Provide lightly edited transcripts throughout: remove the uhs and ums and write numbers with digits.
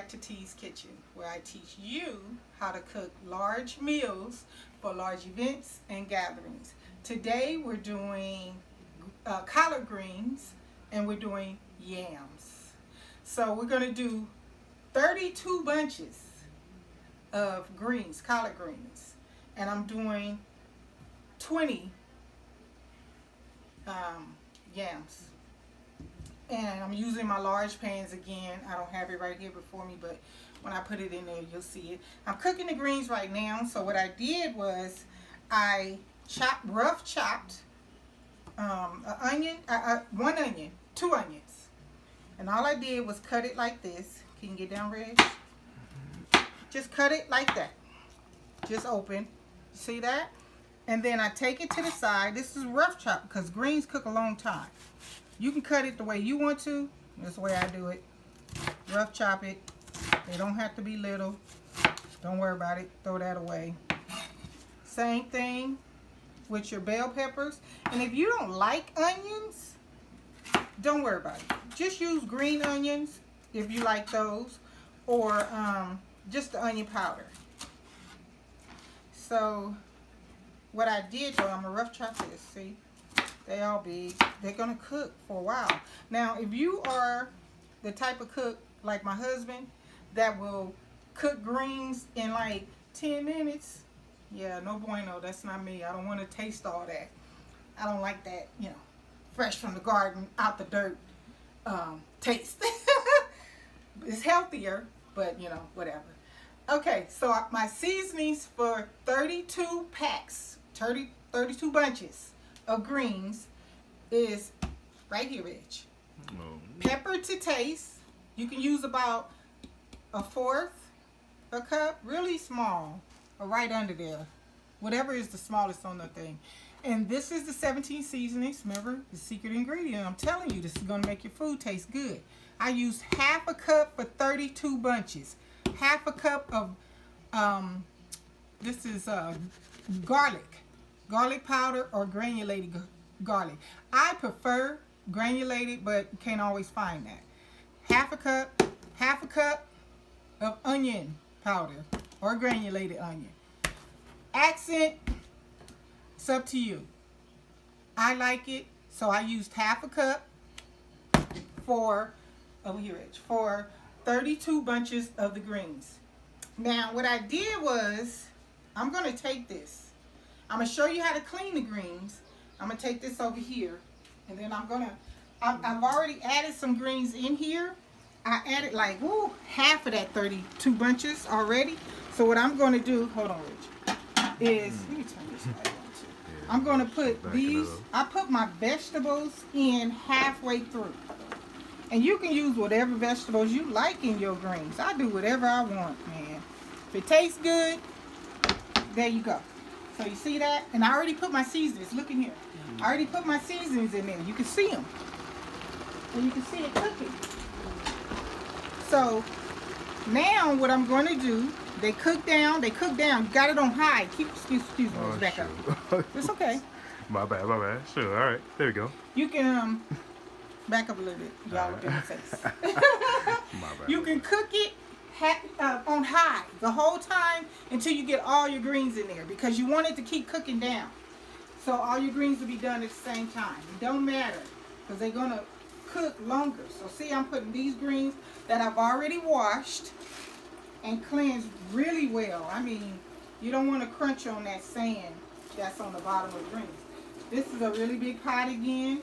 back to T's Kitchen, where I teach you how to cook large meals for large events and gatherings. Today we're doing collard greens and we're doing yams. So we're going to do 32 bunches of greens, collard greens, and I'm doing 20 yams. And I'm using my large pans again. I don't have it right here before me, but when I put it in there, you'll see it. I'm cooking the greens right now. So what I did was I rough chopped one onion, 2 onions. And all I did was cut it like this. Can you get down, Reg? Just cut it like that. Just open. See that? And then I take it to the side. This is rough chop because greens cook a long time. You can cut it the way you want to. That's the way I do it. Rough chop it. They don't have to be little. Don't worry about it. Throw that away. Same thing with your bell peppers. And if you don't like onions, don't worry about it. Just use green onions if you like those. Or just the onion powder. So what I did though, I'm going to rough chop this. See? They all big. They're going to cook for a while. Now, if you are the type of cook like my husband that will cook greens in like 10 minutes, yeah, no bueno. That's not me. I don't want to taste all that. I don't like that, you know, fresh from the garden, out the dirt taste. It's healthier, but, you know, whatever. Okay, so my seasonings for 32 packs, 32 bunches of greens is right here, Rich. Pepper to taste. You can use about 1/4 a cup, really small, or right under there. Whatever is the smallest on the thing. And this is the 17 seasonings. Remember, the secret ingredient. I'm telling you, this is going to make your food taste good. I used 1/2 cup for 32 bunches. 1/2 cup of, this is garlic powder or granulated garlic. I prefer granulated, but you can't always find that. 1/2 cup of onion powder or granulated onion. Accent, it's up to you. I like it, so I used 1/2 cup for, over here, Rich, for 32 bunches of the greens. Now, what I did was, I'm going to take this. I'm going to show you how to clean the greens. I'm going to take this over here. And then I've already added some greens in here. I added like, half of that 32 bunches already. So what I'm going to do, hold on, Rich, is, let me turn this light on too. I'm going to put these, I put my vegetables in halfway through. And you can use whatever vegetables you like in your greens. I do whatever I want, man. If it tastes good, there you go. So you see that? And I already put my seasonings. Look in here. I already put my seasonings in there. You can see them. And you can see it cooking. So now what I'm going to do, they cook down. You got it on high. Excuse me, back up. It's okay. My bad. Sure, all right. There we go. You can back up a little bit. Y'all look in the face. My bad. You can cook it on high the whole time until you get all your greens in there, because you want it to keep cooking down. So all your greens will be done at the same time. It don't matter because they're going to cook longer. So see, I'm putting these greens that I've already washed and cleansed really well. I mean, you don't want to crunch on that sand that's on the bottom of the greens. This is a really big pot again.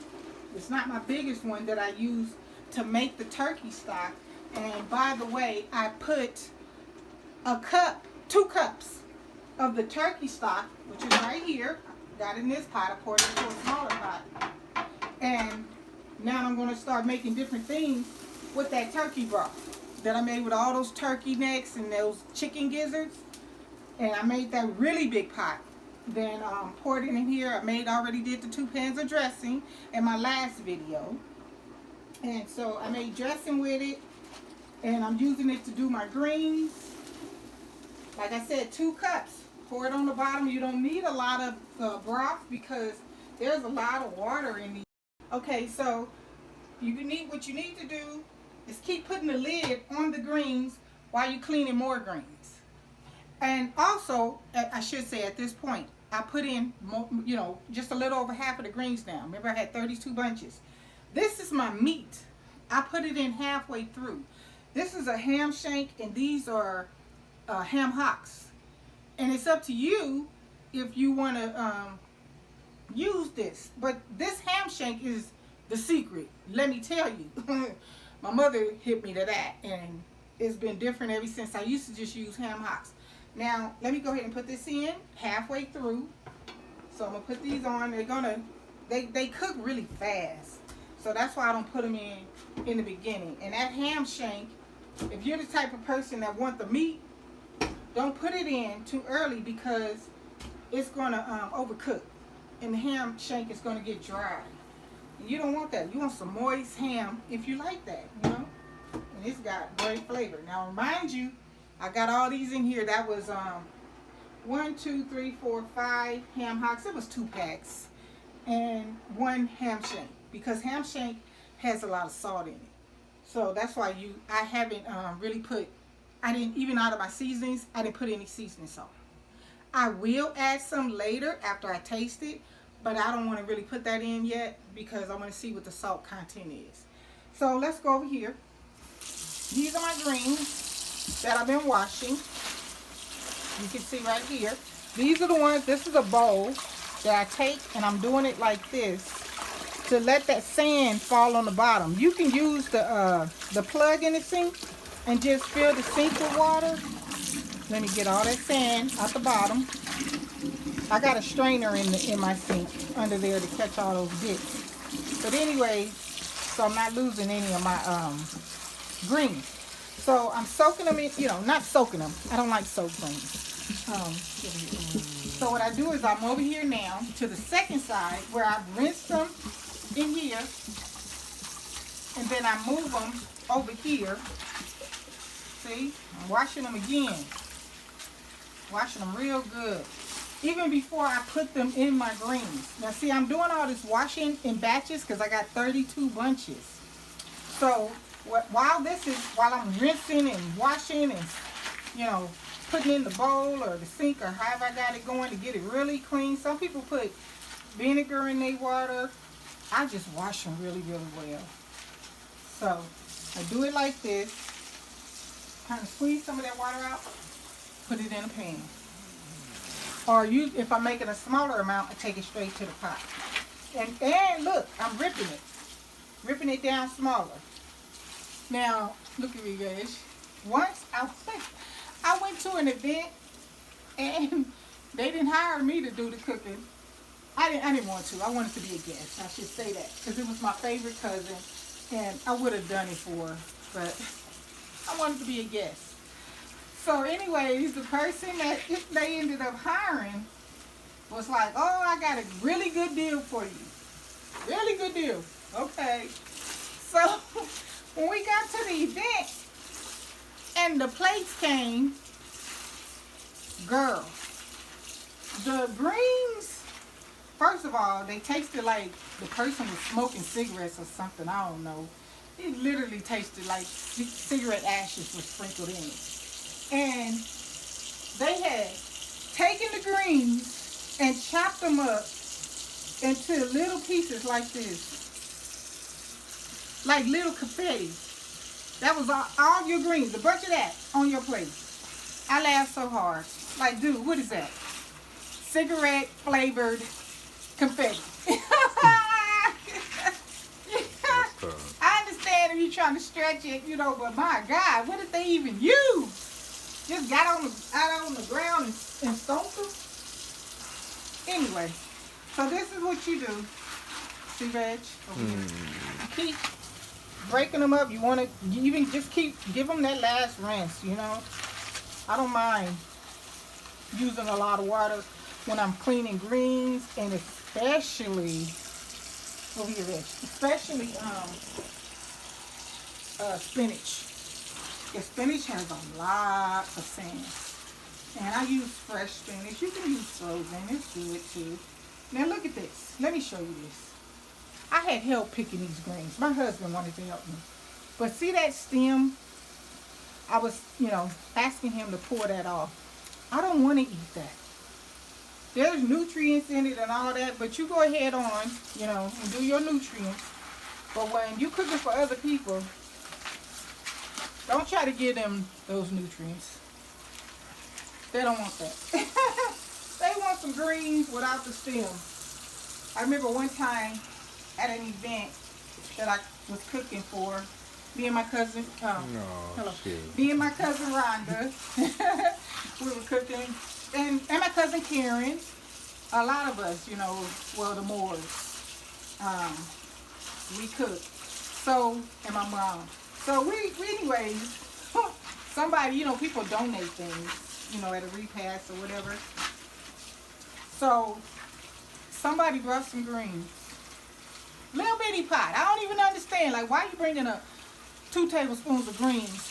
It's not my biggest one that I use to make the turkey stock. And by the way, I put 2 cups of the turkey stock, which is right here. Got in this pot. I poured it into a smaller pot. And now I'm going to start making different things with that turkey broth that I made with all those turkey necks and those chicken gizzards. And I made that really big pot. Then poured it in here. I already did the 2 pans of dressing in my last video. And so I made dressing with it. And I'm using it to do my greens. Like I said, 2 cups. Pour it on the bottom. You don't need a lot of broth because there's a lot of water in these. Okay, so what you need to do is keep putting the lid on the greens while you're cleaning more greens. And also, I should say at this point, I put in, just a little over half of the greens now. Remember, I had 32 bunches. This is my meat. I put it in halfway through. This is a ham shank, and these are ham hocks. And it's up to you if you want to use this. But this ham shank is the secret. Let me tell you. My mother hit me to that, and it's been different ever since. I used to just use ham hocks. Now, let me go ahead and put this in halfway through. So I'm going to put these on. They cook really fast. So that's why I don't put them in the beginning. And that ham shank, if you're the type of person that want the meat, don't put it in too early because it's going to overcook. And the ham shank is going to get dry. And you don't want that. You want some moist ham if you like that, And it's got great flavor. Now, remind you, I got all these in here. That was 1, 2, 3, 4, 5 ham hocks. It was 2 packs and 1 ham shank because ham shank has a lot of salt in it. So that's why I haven't really put. I didn't even out of my seasonings. I didn't put any seasoning salt. I will add some later after I taste it, but I don't want to really put that in yet because I want to see what the salt content is. So let's go over here. These are my greens that I've been washing. You can see right here. These are the ones, this is a bowl that I take and I'm doing it like this to let that sand fall on the bottom. You can use the plug in the sink and just fill the sink with water. Let me get all that sand out the bottom. I got a strainer in my sink under there to catch all those bits. But anyway, so I'm not losing any of my greens. So I'm soaking them in, not soaking them. I don't like soaked greens. So what I do is I'm over here now to the second side where I've rinsed them in here. And then I move them over here. See, I'm washing them again. Washing them real good. Even before I put them in my greens. Now see, I'm doing all this washing in batches because I got 32 bunches. So while I'm rinsing and washing and, putting in the bowl or the sink or however I got it going to get it really clean. Some people put vinegar in their water. I just wash them really, really well. So I do it like this. Kind of squeeze some of that water out. Put it in a pan. Or if I'm making a smaller amount, I take it straight to the pot. And look, I'm ripping it. Ripping it down smaller. Now, look at me, guys. Once I went to an event and they didn't hire me to do the cooking. I didn't want to. I wanted to be a guest. I should say that because it was my favorite cousin, and I would have done it for her, but I wanted to be a guest. So, anyways, the person that they ended up hiring was like, "Oh, I got a really good deal for you. Really good deal." Okay. So when we got to the event and the plates came, girl, the greens, first of all, they tasted like the person was smoking cigarettes or something. I don't know. It literally tasted like cigarette ashes were sprinkled in it. And they had taken the greens and chopped them up into little pieces like this. Like little confetti. That was all your greens, a bunch of that on your plate. I laughed so hard. Like, dude, what is that? Cigarette flavored confetti. I understand if you're trying to stretch it, but my God, what did they even use? Just got out on the ground and stomped them? Anyway, so this is what you do. See, Reg? Over here. You keep breaking them up. You want to even just give them that last rinse, I don't mind using a lot of water when I'm cleaning greens, and especially over here, Reg, especially spinach. The spinach has a lot of sand. And I use fresh spinach. You can use frozen. It's good too. Now look at this. Let me show you this. I had help picking these greens. My husband wanted to help me. But see that stem? I was, asking him to pour that off. I don't want to eat that. There's nutrients in it and all that, but you go ahead on, and do your nutrients. But when you cooking for other people, don't try to give them those nutrients. They don't want that. They want some greens without the stem. I remember one time at an event that I was cooking for, me and my cousin, me and my cousin Rhonda, we were cooking, and my cousin Karen, a lot of us, the Moors, we cooked. So, and my mom. So we anyways, somebody, people donate things, at a repast or whatever. So somebody brought some greens. Little bitty pot. I don't even understand. Like, why you bringing up 2 tablespoons of greens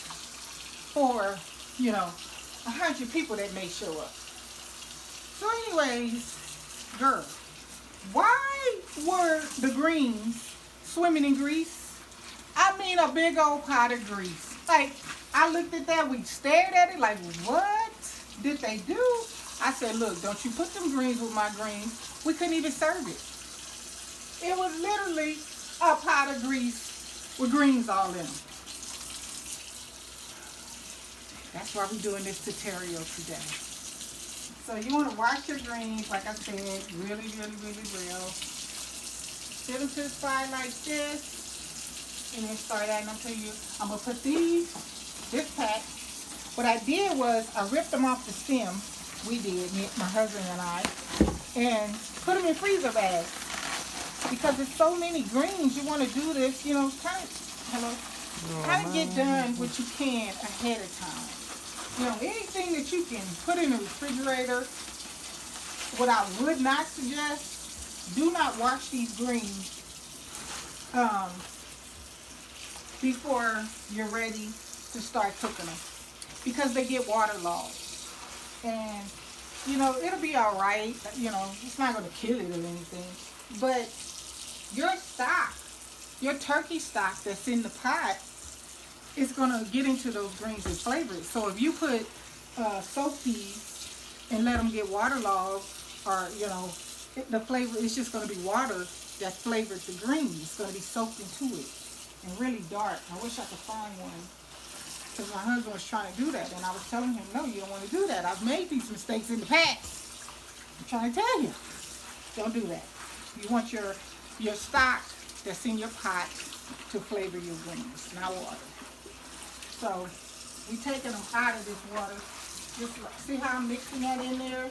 for, 100 people that may show up? So anyways, girl, why were the greens swimming in grease? I mean, a big old pot of grease. Like, I looked at that, we stared at it like, what did they do? I said, look, don't you put them greens with my greens. We couldn't even serve it. It was literally a pot of grease with greens all in them. That's why we're doing this tutorial today. So you want to wash your greens, like I said, really, really, really well. Set them to the side like this. And then start adding them to you. I'm going to put this pack. What I did was I ripped them off the stem. We did, my husband and I. And put them in freezer bags. Because there's so many greens, you want to do this, kind of get done what you can ahead of time. Anything that you can put in the refrigerator, what I would not suggest, do not wash these greens before you're ready to start cooking them, because they get waterlogged. And, it'll be all right. It's not going to kill it or anything. But your stock, your turkey stock that's in the pot, is going to get into those greens and flavor it. So if you put soak these and let them get waterlogged, or, the flavor is just going to be water that flavored the greens. It's going to be soaked into it. And really dark. I wish I could find one, because my husband was trying to do that, and I was telling him, no, you don't want to do that. I've made these mistakes in the past. I'm trying to tell you, don't do that. You want your stock that's in your pot to flavor your greens, not water. So we taking them out of this water. Just see how I'm mixing that in there.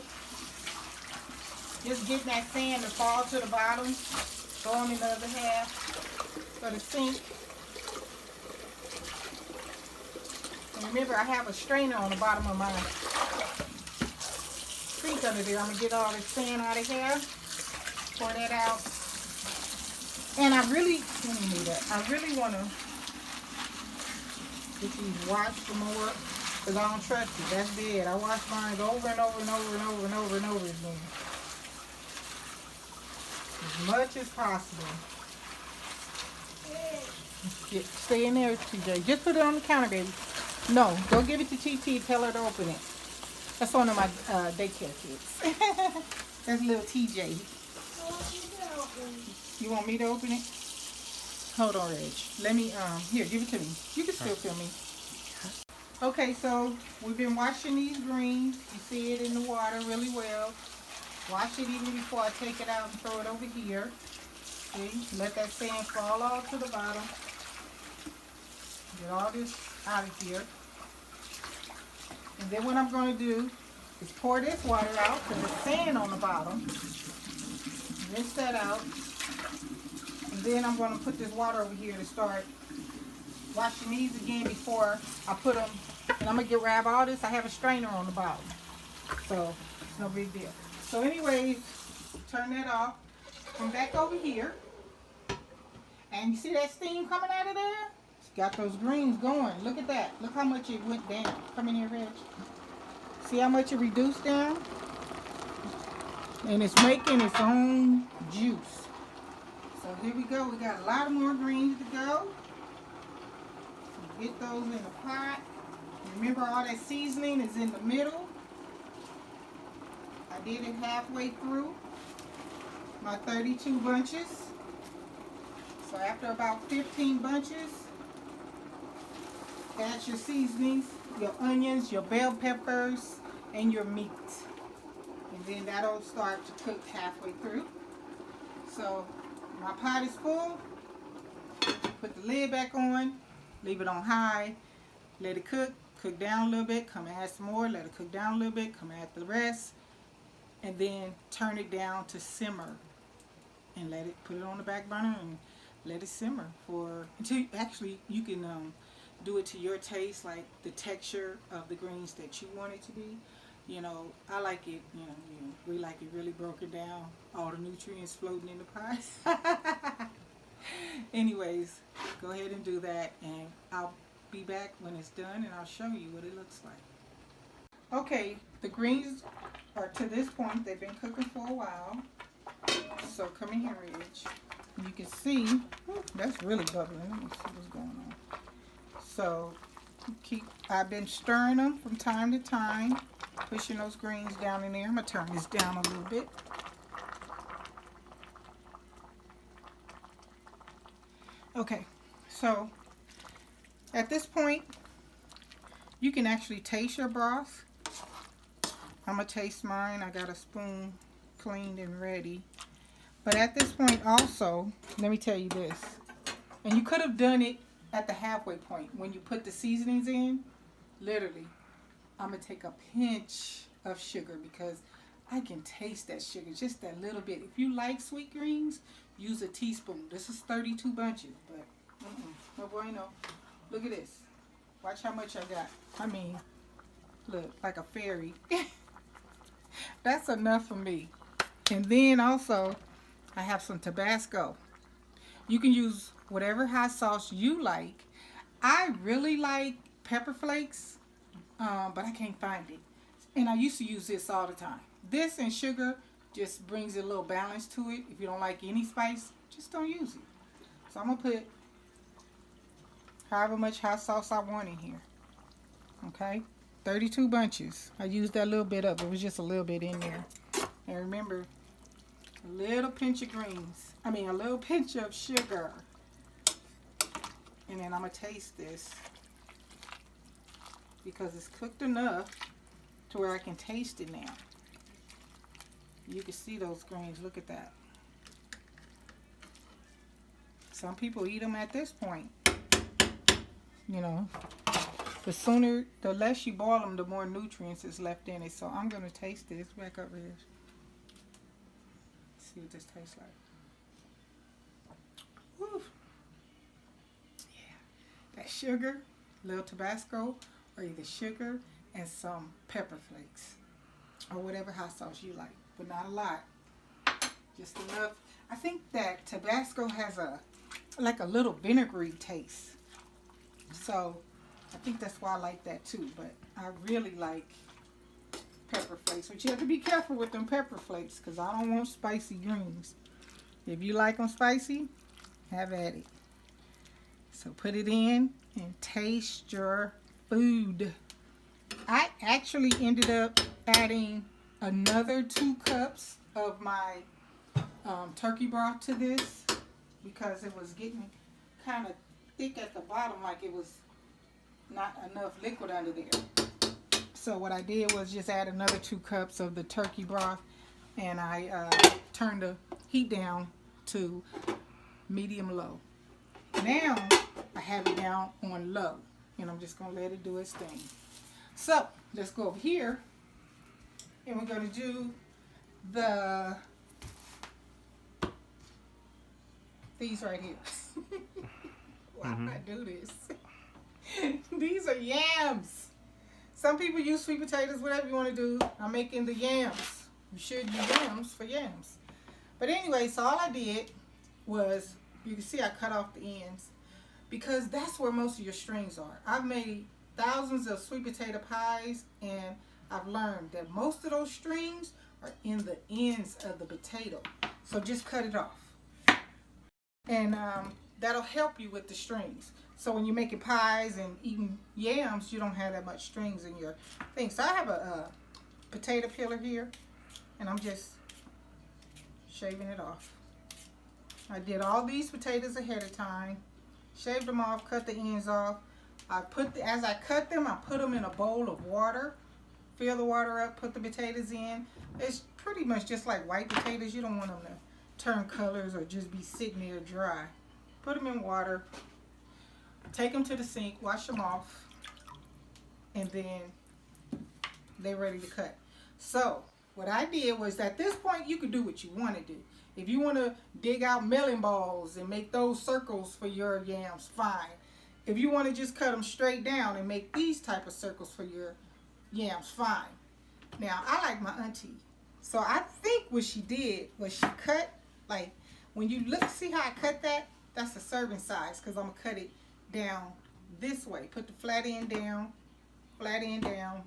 Just getting that sand to fall to the bottom. Throw them in the other half for the sink. Remember, I have a strainer on the bottom of my sink under there. I'm going to get all this sand out of here. Pour that out. And I really want to get these washed some more, because I don't trust it. That's dead. I wash mine over and over and over and over and over and over again. As much as possible. Stay in there, TJ. Just put it on the counter, baby. No, don't give it to TT. Tell her to open it. That's one of my daycare kids. That's little TJ. You want me to open it? Hold on, Reg. Let me, here, give it to me. You can still feel me. Okay, so we've been washing these greens. You see it in the water really well. Wash it even before I take it out and throw it over here. See, let that sand fall all to the bottom. Get all this out of here. And then what I'm going to do is pour this water out, because there's sand on the bottom. Rinse that out. And then I'm going to put this water over here to start washing these again before I put them. And I'm going to grab all this. I have a strainer on the bottom. So it's no big deal. So anyways, turn that off. Come back over here. And you see that steam coming out of there? It's got those greens going. Look at that. Look how much it went down. Come in here, Reg. See how much it reduced down? And it's making its own juice. So here we go. We got a lot more greens to go. So get those in the pot. Remember, all that seasoning is in the middle. I did it halfway through my 32 bunches. So after about 15 bunches, add your seasonings, your onions, your bell peppers, and your meat. And then that'll start to cook halfway through. So my pot is full. Put the lid back on, leave it on high, let it cook down a little bit, come add some more, let it cook down a little bit, come add the rest, and then turn it down to simmer and let it, put it on the back burner and let it simmer for, until actually you can do it to your taste, like the texture of the greens that you want it to be. You know, I like it, we like it really broken down, all the nutrients floating in the pot. Anyways, go ahead and do that, and I'll be back when it's done and I'll show you what it looks like. Okay, the greens are to this point, they've been cooking for a while. So come in here, Reg. You can see, that's really bubbling. Let me see what's going on. So I've been stirring them from time to time, pushing those greens down in there. I'm gonna turn this down a little bit. Okay, so at this point, you can actually taste your broth. I'm gonna taste mine. I got a spoon cleaned and ready. But at this point also, let me tell you this, and you could have done it at the halfway point when you put the seasonings in. Literally, I'm gonna take a pinch of sugar because I can taste that sugar, just that little bit. If you like sweet greens, use a teaspoon. This is 32 bunches, but no bueno. Look at this. Watch how much I got. I mean, look, like a fairy. That's enough for me. And then also, I have some Tabasco. You can use whatever hot sauce you like. I really like pepper flakes, but I can't find it. And I used to use this all the time. This and sugar just brings a little balance to it. If you don't like any spice, just don't use it. So I'm going to put however much hot sauce I want in here. Okay? 32 bunches. I used that little bit up. It was just a little bit in there. And remember, a little pinch of greens. I mean, a little pinch of sugar. And then I'm going to taste this because it's cooked enough to where I can taste it now. You can see those greens. Look at that. Some people eat them at this point. You know, the less you boil them, the more nutrients is left in it. So I'm going to taste this. Back up, Reg. See what this tastes like. Woo. Yeah. That sugar, a little Tabasco, or either sugar and some pepper flakes. Or whatever hot sauce you like. But not a lot. Just enough. I think that Tabasco has like a little vinegary taste. So I think that's why I like that too. But I really like pepper flakes. But you have to be careful with them pepper flakes because I don't want spicy greens. If you like them spicy, have at it. So put it in and taste your food. I actually ended up adding another 2 cups of my turkey broth to this because it was getting kind of thick at the bottom, like it was not enough liquid under there. So what I did was just add another 2 cups of the turkey broth, and I turned the heat down to medium low. Now I have it down on low, and I'm just going to let it do its thing. So let's go over here, and we're going to do these right here. Why would I do this? These are yams. Some people use sweet potatoes, whatever you want to do. I'm making the yams. You should use yams for yams. But anyway, so all I did was, you can see I cut off the ends because that's where most of your strings are. I've made thousands of sweet potato pies, and I've learned that most of those strings are in the ends of the potato. So just cut it off. And that'll help you with the strings. So when you're making pies and eating yams, you don't have that much strings in your thing. So I have a potato peeler here, and I'm just shaving it off. I did all these potatoes ahead of time, shaved them off, cut the ends off. As I cut them, I put them in a bowl of water, fill the water up, put the potatoes in. It's pretty much just like white potatoes. You don't want them to turn colors or just be sitting there dry. Put them in water, take them to the sink, wash them off, and then they're ready to cut. So what I did was, at this point, you can do what you want to do. If you want to dig out melon balls and make those circles for your yams, fine. If you want to just cut them straight down and make these type of circles for your yams, fine. Now, I like my auntie. So I think what she did was she cut, like, when you look, see how I cut that? That's a serving size, because I'm going to cut it down this way. Put the flat end down, flat end down,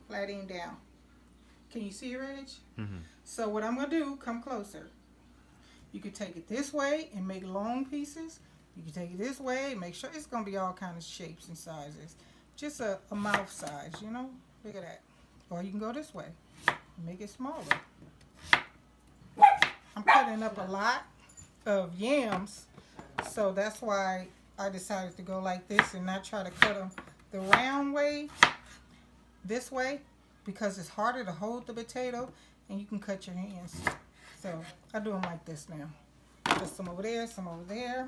flat end down. Can you see it, Reg? Mm-hmm. So what I'm going to do, come closer. You can take it this way and make long pieces. You can take it this way, make sure it's going to be all kind of shapes and sizes. Just a mouth size, you know? Look at that. Or you can go this way and make it smaller. I'm cutting up a lot of yams, so that's why I decided to go like this and not try to cut them the round way, this way, because it's harder to hold the potato and you can cut your hands. So I do them like this now. Put some over there, some over there.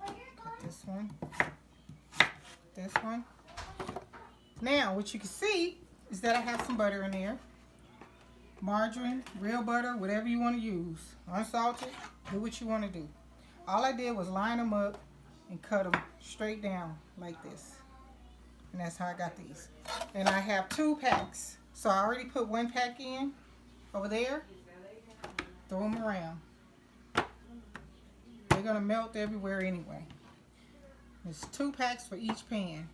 Cut this one. This one. Now, what you can see is that I have some butter in there. Margarine, real butter, whatever you want to use. Unsalted, do what you want to do. All I did was line them up and cut them straight down like this. And that's how I got these. And I have 2 packs. So I already put 1 pack in over there. Throw them around. They're going to melt everywhere anyway. There's 2 packs for each pan.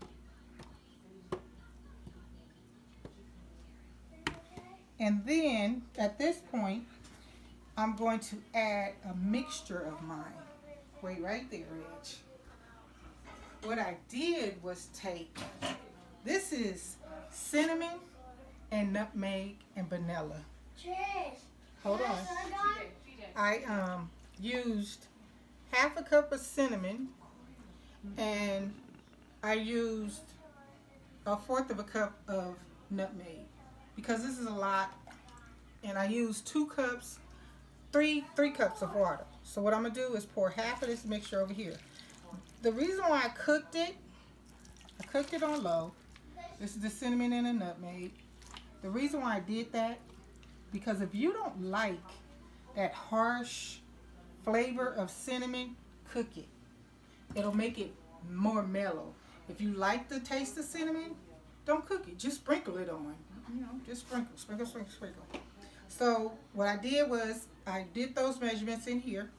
And then, at this point, I'm going to add a mixture of mine. Wait right there, Reg. What I did was take, this is cinnamon and nutmeg and vanilla. Hold on. I used half a cup of cinnamon, and I used 1/4 of a cup of nutmeg, because this is a lot, and I used 2 cups, 3 cups of water. So what I'm gonna do is pour half of this mixture over here. The reason why I cooked it on low. This is the cinnamon and the nutmeg. The reason why I did that, because if you don't like that harsh flavor of cinnamon, cook it. It'll make it more mellow. If you like the taste of cinnamon, don't cook it. Just sprinkle it on. You know, just sprinkle, sprinkle, sprinkle, sprinkle. So what I did was I did those measurements in here,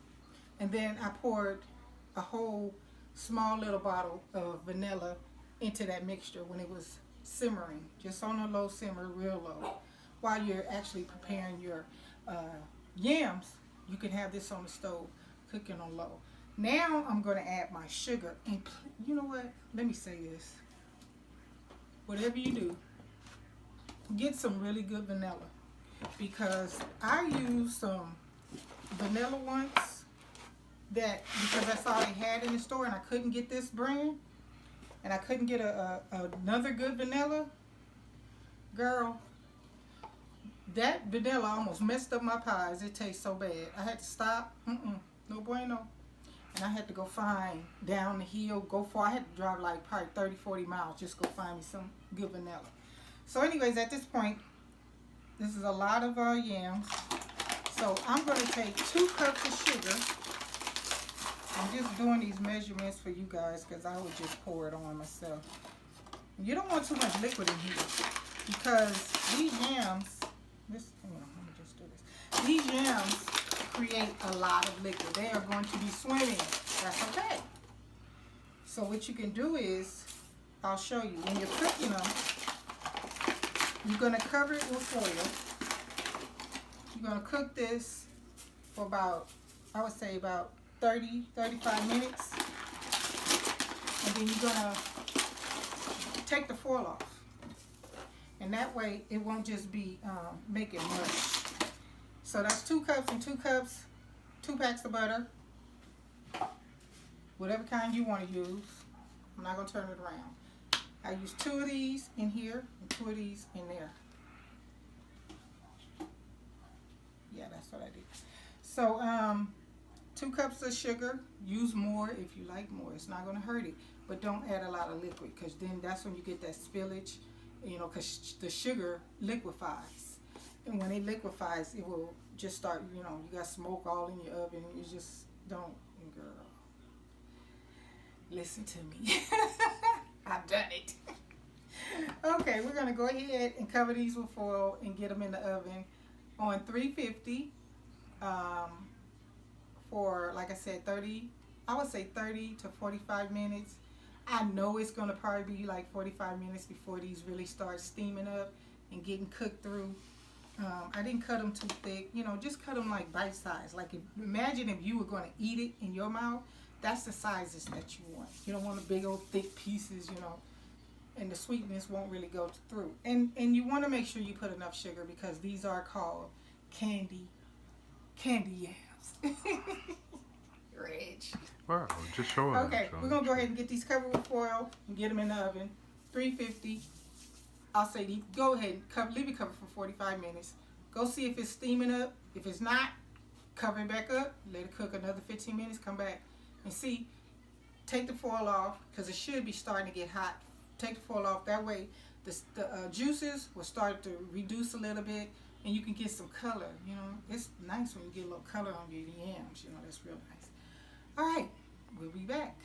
and then I poured a whole small little bottle of vanilla into that mixture when it was simmering, just on a low simmer, real low. While you're actually preparing your yams, you can have this on the stove, cooking on low. Now I'm going to add my sugar, and you know what? Let me say this. Whatever you do, get some really good vanilla, because I used some vanilla ones because that's all they had in the store, and I couldn't get this brand, and I couldn't get another good vanilla. Girl, that vanilla almost messed up my pies. It tastes so bad. I had to stop. No bueno. And I had to go find down the hill, go far. I had to drive like probably 30, 40 miles just go find me some good vanilla. So anyways, at this point, this is a lot of yams. So I'm going to take 2 cups of sugar. I'm just doing these measurements for you guys because I would just pour it on myself. You don't want too much liquid in here, because these yams, let me just do this. These yams create a lot of liquid. They are going to be swimming. That's okay. So what you can do is, I'll show you. When you're cooking them, you're going to cover it with foil. You're going to cook this for about, I would say about 30, 35 minutes. then you're gonna take the foil off. And that way it won't just be making mush. So that's 2 cups and 2 cups, 2 packs of butter. Whatever kind you want to use. I'm not going to turn it around. I use 2 of these in here and 2 of these in there. Yeah, that's what I did. So 2 cups of sugar. Use more if you like more. It's not going to hurt it. But don't add a lot of liquid, because then that's when you get that spillage, you know, because the sugar liquefies. And when it liquefies, it will just start, you know, you got smoke all in your oven. You just don't, girl. Listen to me. I've done it. Okay, we're going to go ahead and cover these with foil and get them in the oven on 350 for, like I said, 30, I would say 30 to 45 minutes. I know it's going to probably be like 45 minutes before these really start steaming up and getting cooked through. I didn't cut them too thick, you know, just cut them like bite size. Like, imagine if you were going to eat it in your mouth. That's the sizes that you want. You don't want the big old thick pieces, you know, and the sweetness won't really go through. And you want to make sure you put enough sugar, because these are called candy yams. Reg. Wow, just showing. Okay, we're going to go ahead and get these covered with foil and get them in the oven. 350. I'll say go ahead and leave it covered for 45 minutes. Go see if it's steaming up. If it's not, cover it back up. Let it cook another 15 minutes. Come back and see. Take the foil off, because it should be starting to get hot. Take the foil off. That way the juices will start to reduce a little bit, and you can get some color. You know, it's nice when you get a little color on your yams. You know, that's real nice. All right, we'll be back.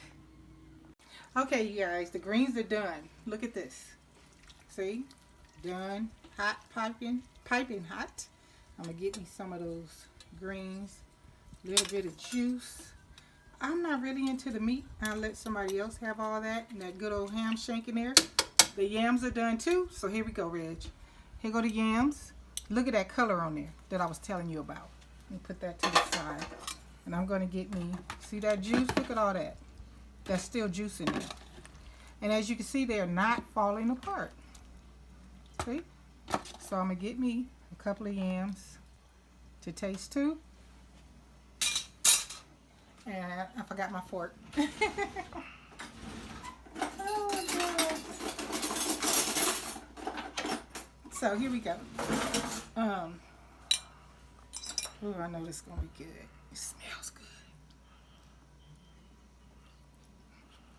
Okay, you guys, the greens are done. Look at this. See? Done. Hot, piping hot. I'm going to get me some of those greens. A little bit of juice. I'm not really into the meat. I'll let somebody else have all that. And that good old ham shank in there. The yams are done too. So here we go, Reg. Here go the yams. Look at that color on there that I was telling you about. Let me put that to the side. And I'm going to get me, see that juice? Look at all that. That's still juice in there. And as you can see, they're not falling apart. See? So I'm going to get me a couple of yams to taste too. And I forgot my fork. Oh my God. So here we go. Oh, I know this is going to be good. It smells good.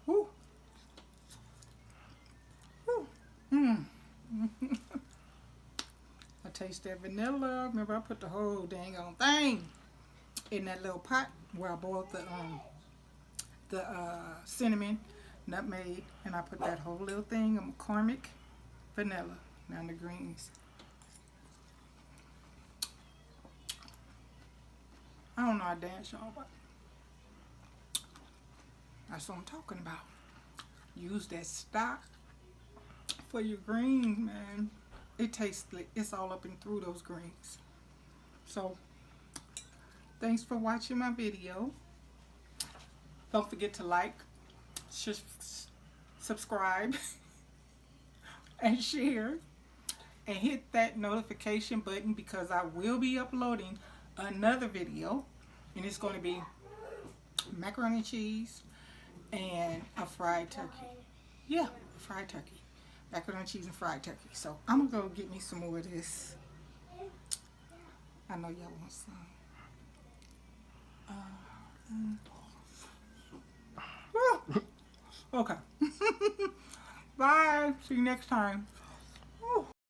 Woo. Woo. Mmm. I taste that vanilla. Remember, I put the whole dang on thing in that little pot where I boiled the cinnamon, nutmeg, and I put that whole little thing of McCormick vanilla. Now the greens. I don't know how to dance, y'all, but that's what I'm talking about. Use that stock for your greens, man. It tastes like it's all up and through those greens. So, thanks for watching my video. Don't forget to like, subscribe, and share. And hit that notification button, because I will be uploading another video. And it's going to be macaroni and cheese and a fried turkey. Yeah, a fried turkey. Macaroni and cheese and fried turkey. So I'm going to go get me some more of this. I know y'all want some. Okay. Bye. See you next time.